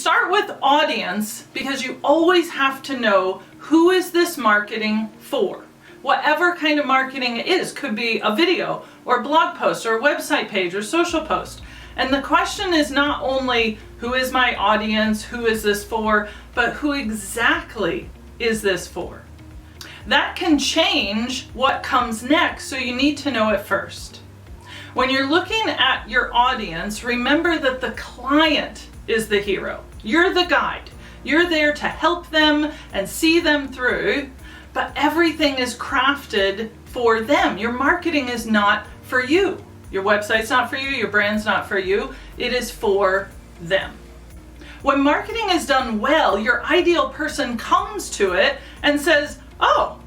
start with audience because you always have to know who is this marketing for. Whatever kind of marketing it is, could be a video or blog post or a website page or social post. And the question is not only who is my audience, who is this for, but who exactly is this for? That can change what comes next, so you need to know it first. When you're looking at your audience, remember that the client is the hero. You're the guide. You're there to help them and see them through, but everything is crafted for them. Your marketing is not for you. Your website's not for you, your brand's not for you. It is for them. When marketing is done well, your ideal person comes to it and says, oh,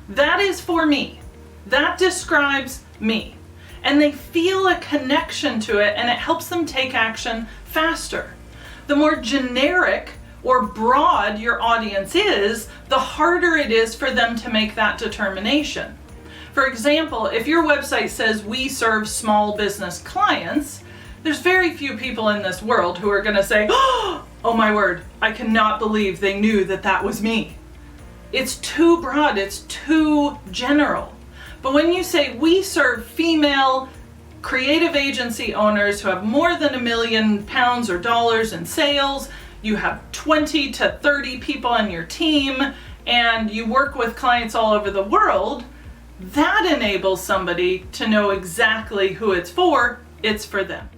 that is for me. That describes me. And they feel a connection to it, and it helps them take action faster. The more generic or broad your audience is, the harder it is for them to make that determination. For example, if your website says we serve small business clients, there's very few people in this world who are going to say, oh my word, I cannot believe they knew that that was me. It's too broad, it's too general. But when you say we serve female creative agency owners who have more than £1 million or dollars in sales, you have 20 to 30 people on your team, and you work with clients all over the world, that enables somebody to know exactly who it's for them.